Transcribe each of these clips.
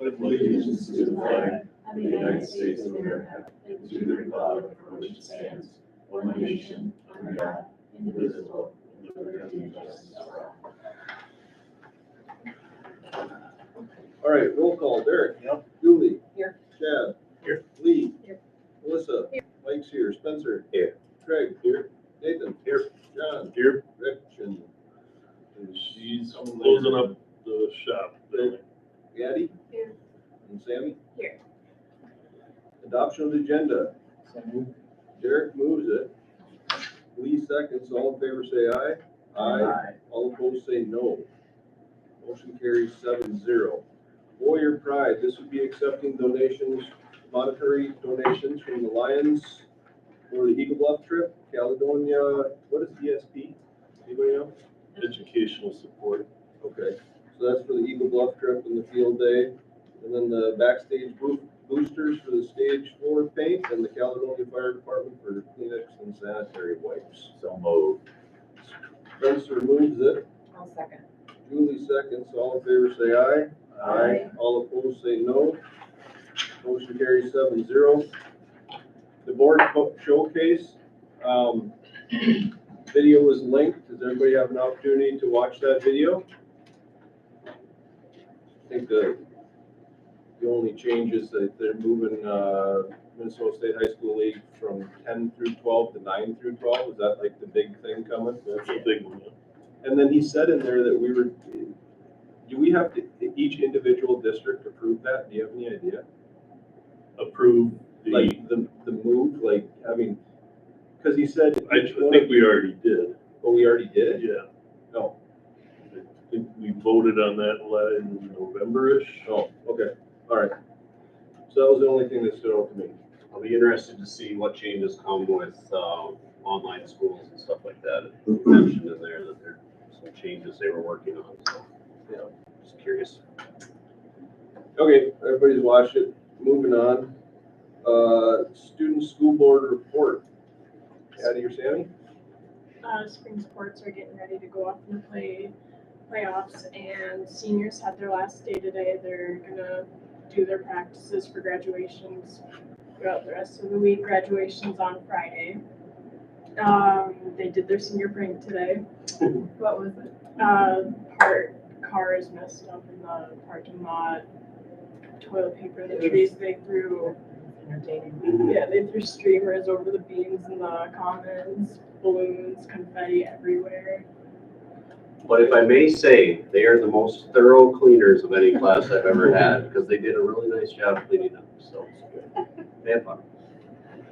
with allegiance to the flag of the United States of America, and to the republic for which it stands, one nation, under God, indivisible, with liberty and justice for all. All right, roll call. Derek. Yep. Julie. Here. Chad. Here. Lee. Here. Melissa. Here. Mike's here. Spencer. Here. Craig. Here. Nathan. Here. John. Here. Rich. And She's closing up the shop building. Gaddy. Here. And Sammy. Here. Adoption of the agenda. Derek moves it. Lee seconds. All in favor say aye. Aye. All opposed say no. Motion carries 7-0. Warrior Pride, this would be accepting donations, monetary donations from the Lions for the Eagle Bluff trip, Caledonia. What is ESP? Anybody know? Educational support. Okay, so that's for the Eagle Bluff trip and the field day. And then the backstage boosters for the stage 4 paint and the Caledonia Fire Department for Kleenex and sanitary wipes. So moved. Spencer moves it. I'll second. Julie seconds. All in favor say aye. Aye. All opposed say no. Motion carries 7-0. The board showcase, video was linked. Does everybody have an opportunity to watch that video? I think the only change is that they're moving, Minnesota State High School League from 10 through 12 to 9 through 12. Is that like the big thing coming? That's a big one. And then he said in there that do we have to, each individual district approve that? Do you have any idea? Approve the, Like the move, like having, because he said. I think we already did. Oh, we already did it? Yeah. No. I think we voted on that in November-ish. Oh, okay. All right. So that was the only thing that stood out to me. I'll be interested to see what changes come with online schools and stuff like that. It mentioned in there that there are some changes they were working on, so, Yeah. just curious. Okay, everybody's watched it. Moving on. Student school board report. Addie or Sammy? Spring sports are getting ready to go off in the playoffs, and seniors had their last day today. They're gonna do their practices for graduations throughout the rest of the week. Graduation's on Friday. They did their senior prank today. What was it? Car is messed up in the parking lot. Toilet paper, the trees they threw. Entertaining. Yeah, they threw streamers over the beams in the commons, balloons, confetti everywhere. But if I may say, they are the most thorough cleaners of any class I've ever had, because they did a really nice job cleaning up, so. They had fun.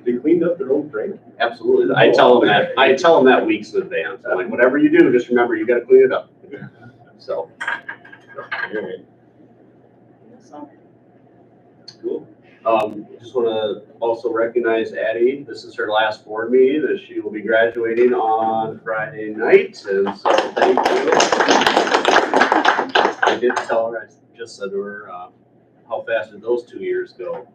They cleaned up their own prank? Absolutely. I tell them that weeks in advance. I'm like, whatever you do, just remember, you gotta clean it up. So. So, Cool. Just want to also recognize Addie. This is her last board meeting, as she will be graduating on Friday night, and so thank you. I did tell her, I just said to her, how fast did those 2 years go?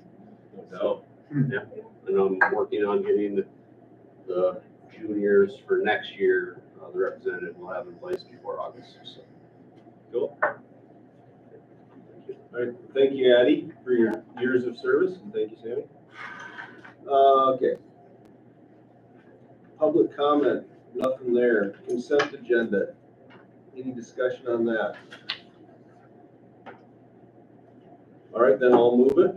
So, yeah, and I'm working on getting the juniors for next year, the representative will have in place before August, so. Cool. All right, thank you, Addie, for your years of service, and thank you, Sammy. Okay. Public comment, nothing there. Consent agenda. Any discussion on that? All right, then I'll move it.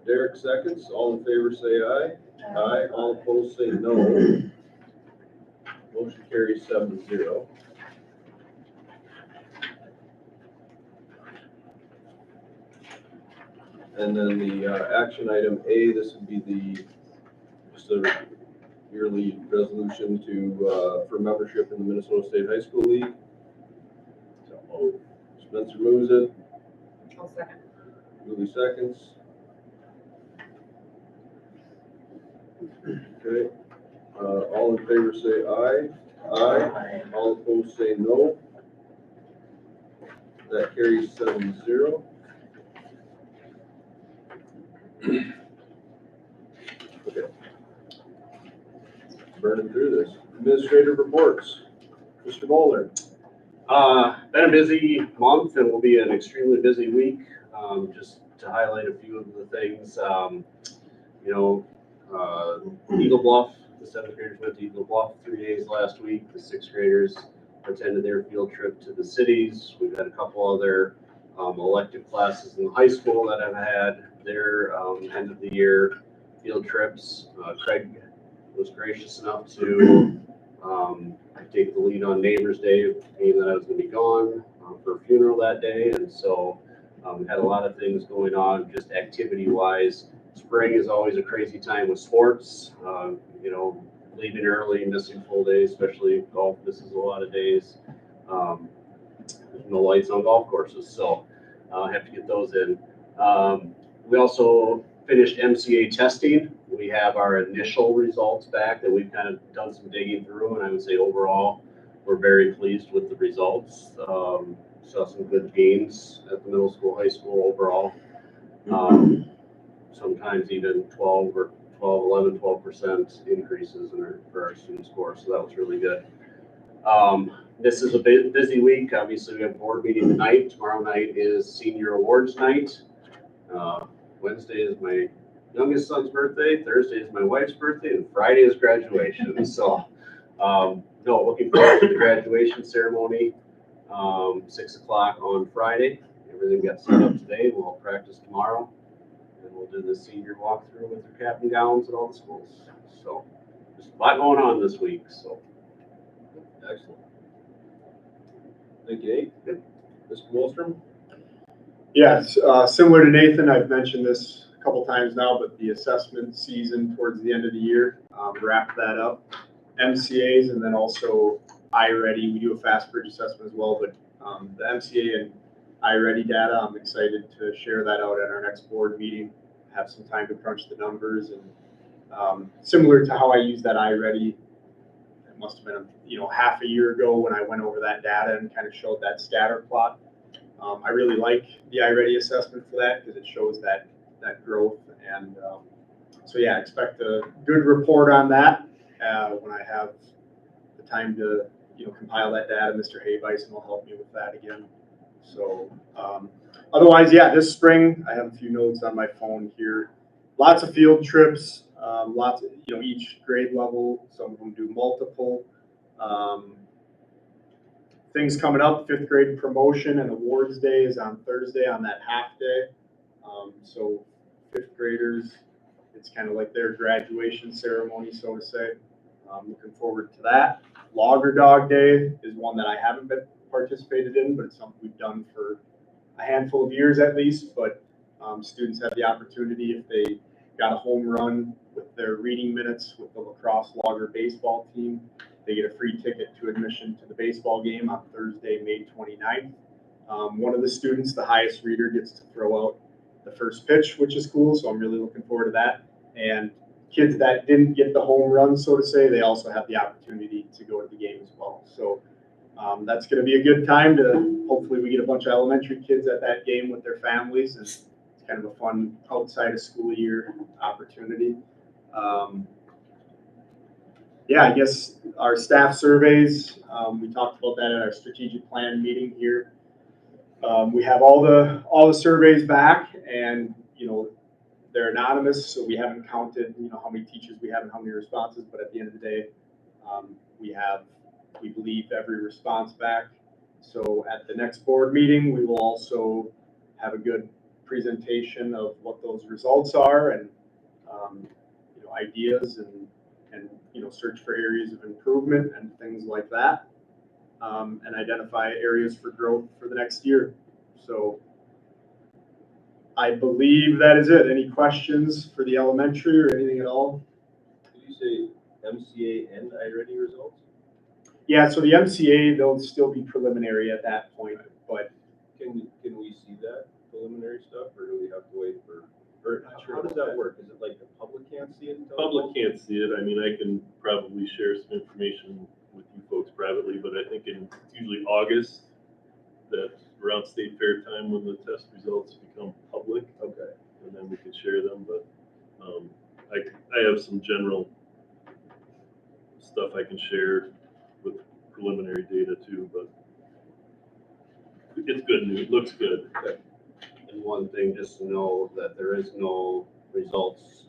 Derek seconds. All in favor say aye. Aye. All opposed say no. Motion carries 7-0. And then the action item A, this would be just a yearly resolution for membership in the Minnesota State High School League. So Spencer moves it, I'll second. Julie seconds. Okay, all in favor say aye. Aye. All opposed say no. That carries 7-0. Okay. Burning through this. Administrative reports. Mr. Bowler. Been a busy month and will be an extremely busy week. Just to highlight a few of the things, you know, Eagle Bluff, the 7th graders went to Eagle Bluff 3 days last week. The 6th graders attended their field trip to the cities. We've had a couple other elective classes in the high school that have had their end of the year field trips. Craig was gracious enough to take the lead on Neighbors Day, being that I was going to be gone for a funeral that day. And so we had a lot of things going on just activity wise. Spring is always a crazy time with sports, you know, leaving early, missing full days, especially golf misses a lot of days. No lights on golf courses, so I have to get those in. We also finished MCA testing. We have our initial results back that we've kind of done some digging through, and I would say overall, we're very pleased with the results. Saw some good gains at the middle school, high school overall. Sometimes even 12% increases for our student scores, so that was really good. This is a busy week. Obviously, we have a board meeting tonight. Tomorrow night is senior awards night. Wednesday is my youngest son's birthday. Thursday is my wife's birthday, and Friday is graduation. So, no, looking forward to the graduation ceremony. 6 o'clock on Friday. Everything got set up today. We'll practice tomorrow, and we'll do the senior walkthrough with their cap and gowns at all the schools. So, there's a lot going on this week. So, Excellent. Thank you, Nate. Mr. Wolstrom? Yes, similar to Nathan, I've mentioned this a couple times now, but the assessment season towards the end of the year, wrap that up. MCAs and then also iReady, we do a fast bridge assessment as well, but the MCA and iReady data, I'm excited to share that out at our next board meeting, have some time to crunch the numbers, and similar to how I use that iReady, it must have been half a year ago when I went over that data and kind of showed that scatter plot. I really like the iReady assessment for that because it shows that growth, and so yeah, expect a good report on that when I have the time to compile that data. Mr. Haybeisen will help me with that again. So otherwise, yeah, this spring I have a few notes on my phone here. Lots of field trips, lots of each grade level. Some of them do multiple. Things coming up, 5th grade promotion and awards day is on Thursday on that half day. So 5th graders, it's kind of like their graduation ceremony, so to say. Looking forward to that. Logger Dog Day is one that I haven't been participated in, but it's something we've done for a handful of years at least. But students have the opportunity, if they got a home run with their reading minutes with the lacrosse Logger baseball team, they get a free ticket to admission to the baseball game on Thursday, May 29th. One of the students, the highest reader, gets to throw out the first pitch, which is cool. So I'm really looking forward to that. And kids that didn't get the home run, so to say, they also have the opportunity to go to the game as well. So that's going to be a good time to, hopefully we get a bunch of elementary kids at that game with their families. And it's kind of a fun outside of school year opportunity. Yeah, I guess our staff surveys, we talked about that at our strategic plan meeting here. We have all the surveys back, and they're anonymous, so we haven't counted how many teachers we have and how many responses. But at the end of the day, we believe every response back. So at the next board meeting, we will also have a good presentation of what those results are, and ideas and search for areas of improvement and things like that, and identify areas for growth for the next year. So I believe that is it. Any questions for the elementary or anything at all? Did you say MCA and iReady results? Yeah, so the MCA, they'll still be preliminary at that point, but Can we see that preliminary stuff, or do we have to wait for? Or how does that work? Is it like the public can't see it? Public can't see it. I mean, I can probably share some information with you folks privately, but I think it's usually August, that's around state fair time when the test results become public. Okay. And then we could share them, but I have some general stuff I can share with preliminary data too, but it's good news, it looks good. And one thing, just to know that there is no results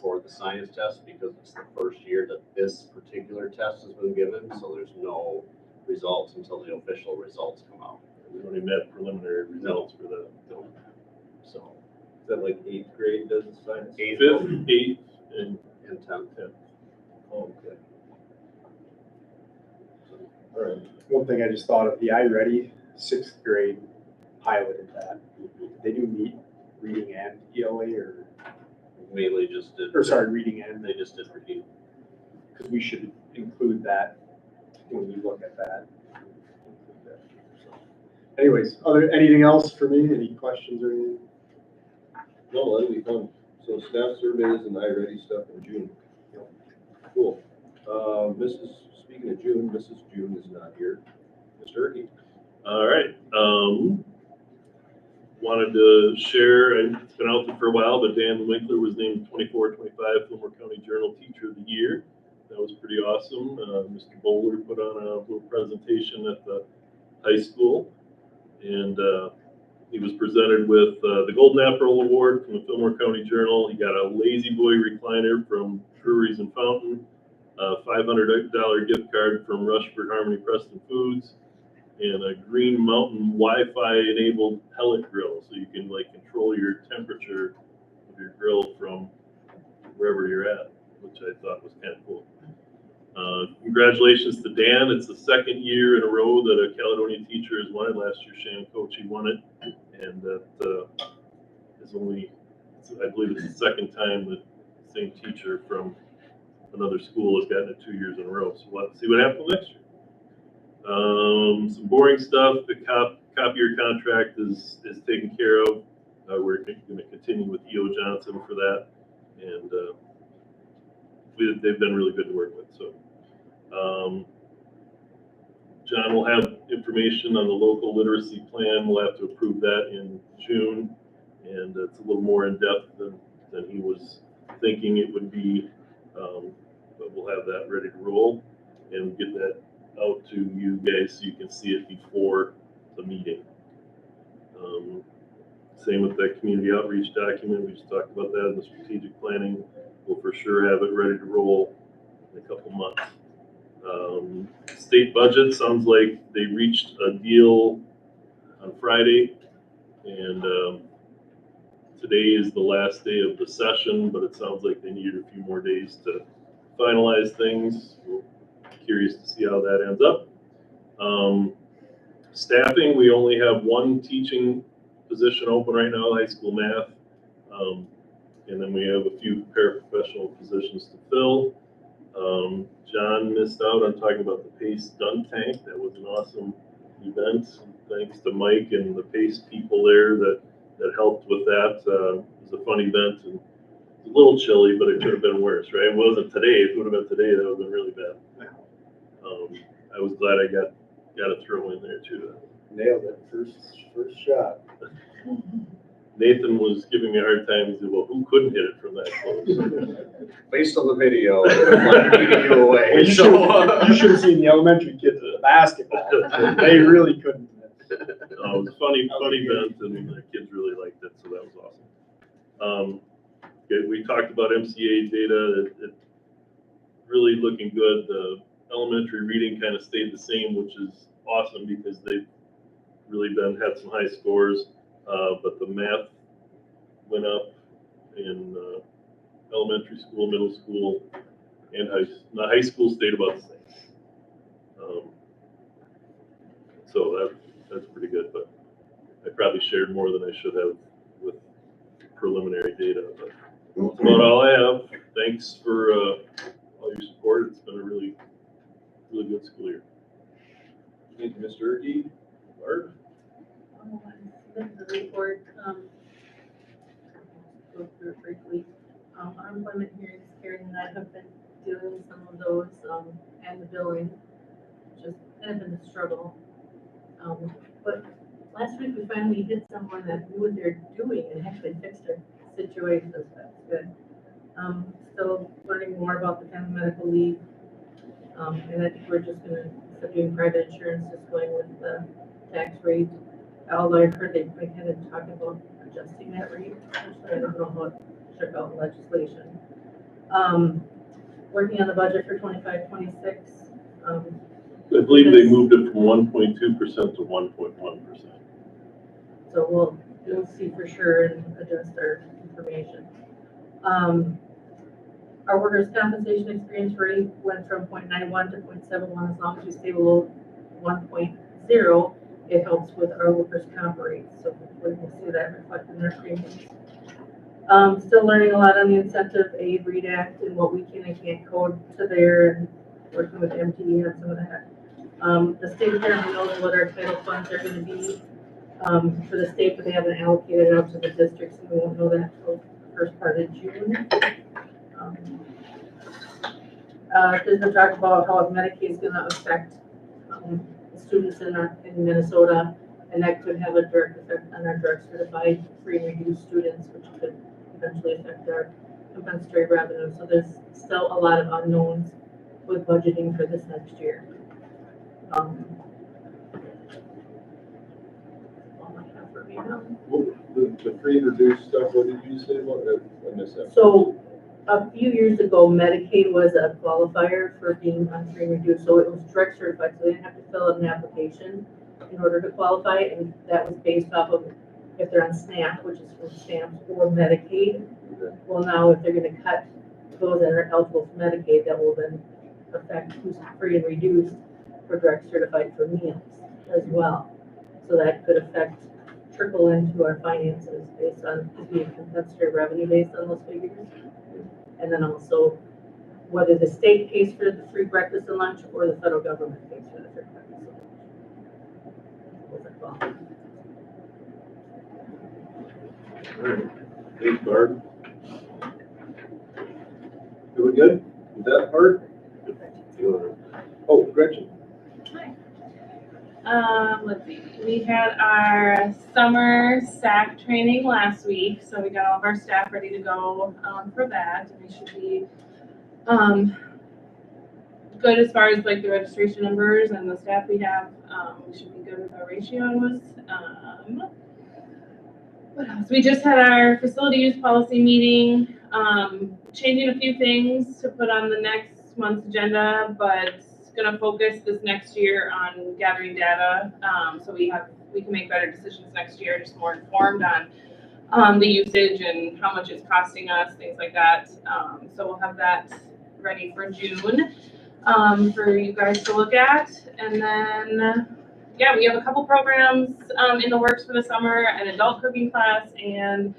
for the science test because it's the first year that this particular test has been given, so there's no results until the official results come out. We don't even have preliminary results for that. So, Is that like 8th grade does the science? eighth 5th, 8th, and and 10th. 10th. Oh, okay. All right. One thing I just thought of, the iReady 6th grade piloted that. Did they do meet reading and ELA Mainly just did. or sorry, reading and, They just did reading. because we should include that when we look at that. Anyways, anything else for me? Any questions or anything? No, that'll be fun. So staff surveys and iReady stuff in June. Cool. Speaking of June, Mrs. June is not here. Mr. Erky. All right, wanted to share, it's been out there for a while, but Dan Winkler was named 24-25 Fillmore County Journal Teacher of the Year. That was pretty awesome. Mr. Bowler put on a little presentation at the high school, and he was presented with the Golden Apple Award from the Fillmore County Journal. He got a Lazy Boy recliner from Breweries and Fountain, a $500 gift card from Rushford Harmony Preston Foods, and a Green Mountain Wi-Fi enabled pellet grill, so you can like control your temperature of your grill from wherever you're at, which I thought was kind of cool. Congratulations to Dan. It's the second year in a row that a Caledonia teacher has won it. Last year, Shannon Kochi won it, and that is only, I believe it's the second time that the same teacher from another school has gotten it 2 years in a row. So we'll have to see what happens next year. Some boring stuff. The copier contract is taken care of. We're going to continue with E.O. Johnson for that, and they've been really good to work with. So John will have information on the local literacy plan. We'll have to approve that in June, and it's a little more in depth than he was thinking it would be, but we'll have that ready to roll and get that out to you guys so you can see it before the meeting. Same with that community outreach document. We just talked about that in the strategic planning. We'll for sure have it ready to roll in a couple months. State budget sounds like they reached a deal on Friday, and today is the last day of the session, but it sounds like they needed a few more days to finalize things. We're curious to see how that ends up. Staffing, we only have one teaching position open right now, high school math. And then we have a few paraprofessional positions to fill. John missed out on talking about the PACE dunk tank. That was an awesome event. Thanks to Mike and the PACE people there that helped with that. It was a fun event, and it was a little chilly, but it could have been worse, right? It wasn't today. If it would have been today, that would have been really bad. I was glad I got a throw in there too. Nailed it. First shot. Nathan was giving me a hard time. He said, well, who couldn't hit it from that close? Based on the video, it was like keeping you away. Well, you should have seen the elementary kids at the basketball. They really couldn't. It was a funny event, and the kids really liked it, so that was awesome. Okay, we talked about MCA data. It really looking good. The elementary reading kind of stayed the same, which is awesome because they've really had some high scores. But the math went up in elementary school, middle school, and high school stayed about the same. So that's pretty good, but I probably shared more than I should have with preliminary data. But that's about all I have. Thanks for all your support. It's been a really, really good school year. Thank you, Mr. Erky. Barb? The report, go through it briefly. Unemployment hearings, Karen and I have been dealing with some of those, and the billing, just kind of been a struggle. But last week we finally hit someone that knew what they're doing and actually fixed their situation, so that's good. Still learning more about the family medical leave. And I think we're just gonna, instead of doing private insurance, just going with the tax rate. although I've heard they've been kind of talking about adjusting that rate, which I don't know how it shook out in legislation. Working on the budget for 25-26. I believe they moved it from 1.2% to 1.1%. So we'll see for sure and adjust our information. Our workers' compensation experience rate went from 0.91 to 0.71. As long as you stay below 1.0, it helps with our workers' comp rates. So we'll see that reflected in our premiums. Still learning a lot on the incentive aid READ Act and what we can and can't code to there, and working with MTE on some of that. The state apparently knows what our title funds are going to be for the state, but they haven't allocated it out to the districts, and we won't know that until the first part of June. There's been talk about how Medicaid is going to affect students in Minnesota, and that could have a direct effect on our drug certified free and reduced students, which could eventually affect our compensatory revenue. So there's still a lot of unknowns with budgeting for this next year. All I have for me now. The free and reduced stuff, what did you say about that? I missed that. So a few years ago, Medicaid was a qualifier for being on free and reduced, so it was direct certified, so they didn't have to fill out an application in order to qualify, and that was based off of if they're on SNAP, which is from stamps, or Medicaid. Okay. Well, now if they're gonna cut those that are eligible for Medicaid, that will then affect who's free and reduced for direct certified for meals as well. So that could affect, trickle into our finances based on, being compensatory revenue based on those figures. And then also whether the state pays for the free breakfast and lunch or the federal government pays for the free breakfast and lunch. Those are all. All right. Thanks, Barb. Are we good with that part? Oh, Gretchen. Let's see, we had our summer SAC training last week, so we got all of our staff ready to go, for that, and we should be, good as far as like the registration numbers and the staff we have, we should be good with our ratios. What else? We just had our facility use policy meeting, changing a few things to put on the next month's agenda, but gonna focus this next year on gathering data, so we can make better decisions next year, just more informed on the usage and how much it's costing us, things like that. So we'll have that ready for June, for you guys to look at. And then, yeah, we have a couple programs in the works for the summer, an adult cooking class, and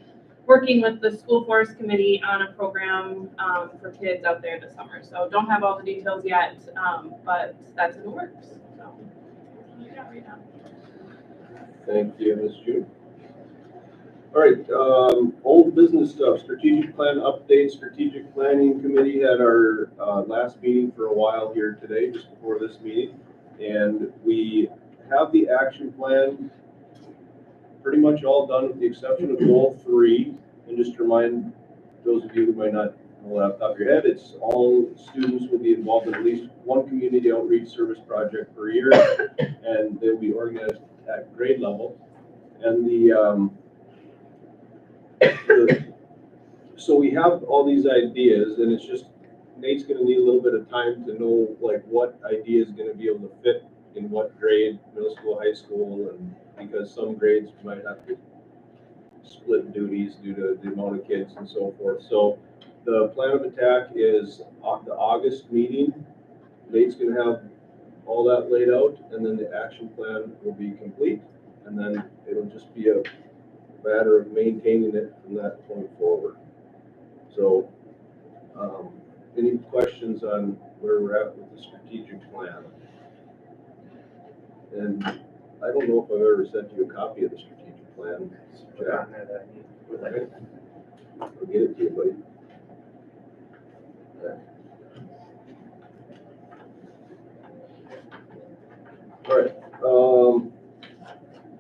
working with the school forest committee on a program for kids out there this summer. So don't have all the details yet, but that's in the works. So that's what we got right now. Thank you, Ms. June. All right, old business stuff, strategic plan update. Strategic planning committee had our last meeting for a while here today, just before this meeting. And we have the action plan pretty much all done with the exception of goal 3. And just to remind those of you who might not know off the top of your head, it's all students will be involved in at least one community outreach service project per year, and they'll be organized at grade level. And so we have all these ideas, and it's just Nate's going to need a little bit of time to know like what idea is going to be able to fit in what grade, middle school, high school, and because some grades might have to split duties due to the amount of kids and so forth. So the plan of attack is the August meeting. Nate's going to have all that laid out, and then the action plan will be complete, and then it'll just be a matter of maintaining it from that point forward. So any questions on where we're at with the strategic plan? And I don't know if I've ever sent you a copy of the strategic plan. Jack? I'll get it to you, buddy. Okay. All right,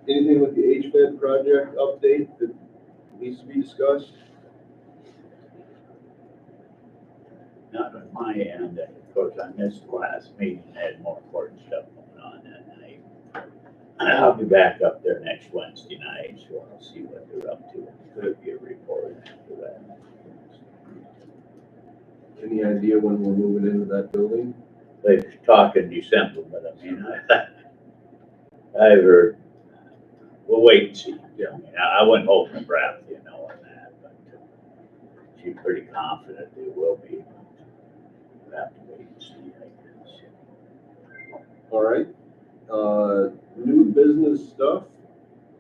anything with the HVAC project update that needs to be discussed? Not on my end, of course, I missed the last meeting, I had more important stuff going on that night. I'll be back up there next Wednesday night, so I'll see what they're up to. Could be a report after that. Any idea when we're moving into that building? They talk in December, but I mean, I heard, we'll wait and see. Yeah. I mean, I wouldn't hold my breath, you know, on that, but she's pretty confident they will be. We'll have to wait and see, I guess. All right, new business stuff,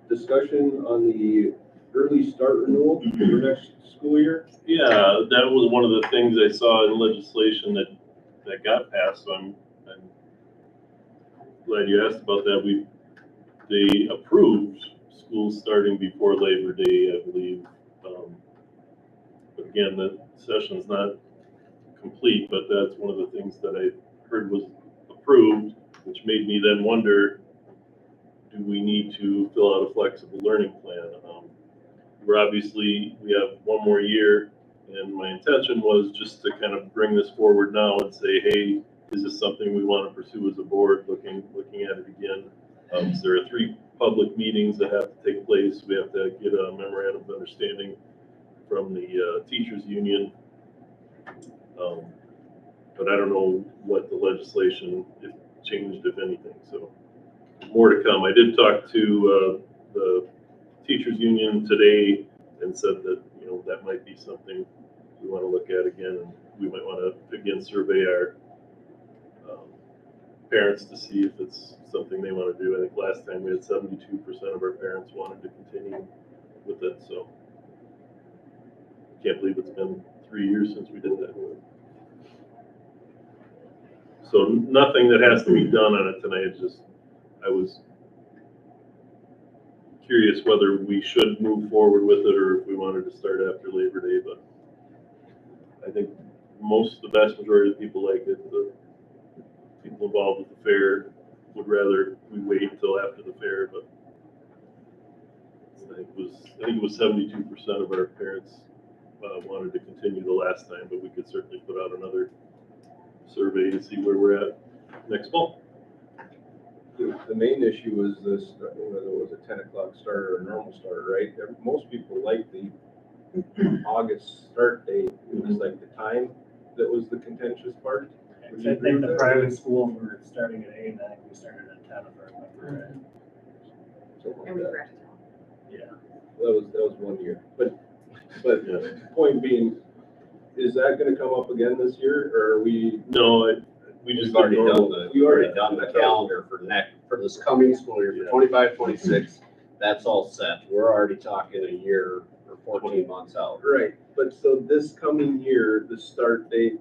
discussion on the early start renewal for next school year. Yeah, that was one of the things I saw in legislation that got passed, so I'm glad you asked about that. They approved schools starting before Labor Day, I believe. But again, the session's not complete, but that's one of the things that I heard was approved, which made me then wonder, do we need to fill out a flexible learning plan? We have one more year, and my intention was just to kind of bring this forward now and say, hey, is this something we want to pursue as a board, looking at it again? There are 3 public meetings that have to take place. We have to get a memorandum of understanding from the teachers union. But I don't know what the legislation changed, if anything, so more to come. I did talk to the teachers union today and said that, that might be something we want to look at again, and we might want to again survey our parents to see if it's something they want to do. I think last time we had 72% of our parents wanted to continue with it, so can't believe it's been 3 years since we did that. So nothing that has to be done on it tonight. It's just, I was curious whether we should move forward with it or if we wanted to start after Labor Day, but I think the vast majority of people like it. The people involved with the fair would rather we wait until after the fair, but I think it was 72% of our parents wanted to continue the last time, but we could certainly put out another survey to see where we're at next fall. The main issue was this, whether it was a 10 o'clock start or a normal start, right? Most people like the August start date. It was like the time that was the contentious part. Would you I agree think with the that? private schools were starting at 8, and I think we started at 10 if I remember right. Something like And we that. correct. Yeah. That was 1 year. But Yeah. point being, is that gonna come up again this year, or are we? No, we just We've already did normal. done the calendar for this coming school year, for 25-26. That's all set. We're already talking a year or 14 months out. Right, but so this coming year, the start date,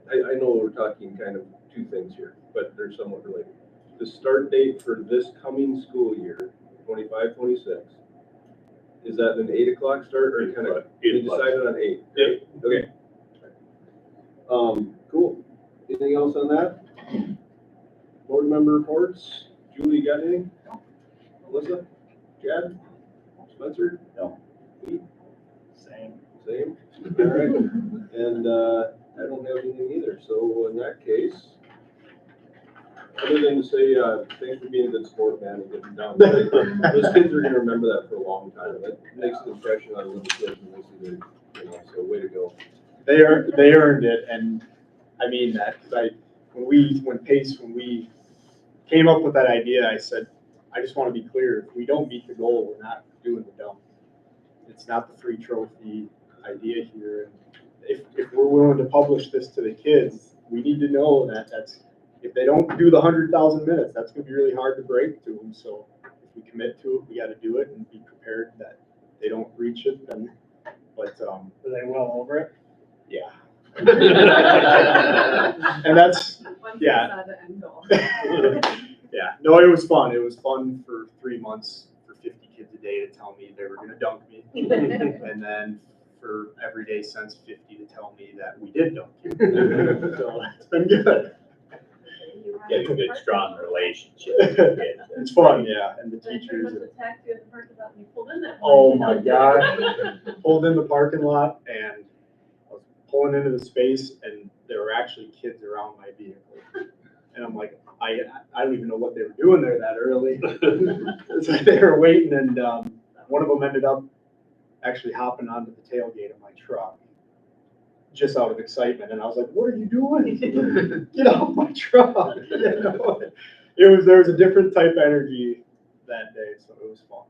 I know we're talking kind of 2 things here, but they're somewhat related. The start date for this coming school year, 25-26, is that an 8 o'clock start or kind of, 8 we o'clock. decided on 8? Yep. Okay. Cool. Anything else on that? Board member reports? Julie, got anything? Melissa? Chad? Spencer? No. Pete? Same. Same? All right. And, I don't have anything either, so in that case, other than to say, thanks for being a good sport, man, and getting down. Those kids are gonna remember that for a long time. That makes an impression on little kids and this is, so way to go. They earned it, and I mean that, because when we came up with that idea, I said, I just want to be clear, if we don't meet the goal, we're not doing the dump. It's not the free trophy idea here. If we're willing to publish this to the kids, we need to know that if they don't do the 100,000 minutes, that's going to be really hard to break to them. So if we commit to it, we got to do it and be prepared that they don't reach it. But Were they well over it? yeah. And that's, yeah. Once it's the end goal. Yeah, no, it was fun. It was fun for 3 months for 50 kids a day to tell me they were going to dunk me. And then for every day since 50 to tell me that we did dunk you. So it's been good. Get a good, strong relationship with the kids. It's fun, yeah, and the Then I teachers. went to tax you in the parking lot and you pulled in that. Oh my God. Pulled in the parking lot and I was pulling into the space and there were actually kids around my vehicle. And I'm like, I don't even know what they were doing there that early. So they were waiting, and one of them ended up actually hopping onto the tailgate of my truck, just out of excitement. And I was like, "What are you doing? Get off my truck!" You know? There was a different type of energy that day, so it was fun.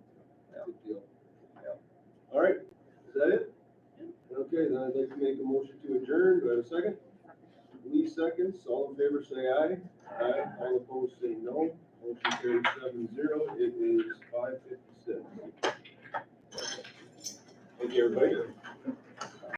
Good deal. All right, is that it? Okay, then I'd like to make a motion to adjourn. Do I have a second? Lee seconds. All in favor say aye. Aye. All opposed say no. Motion carries 7-0.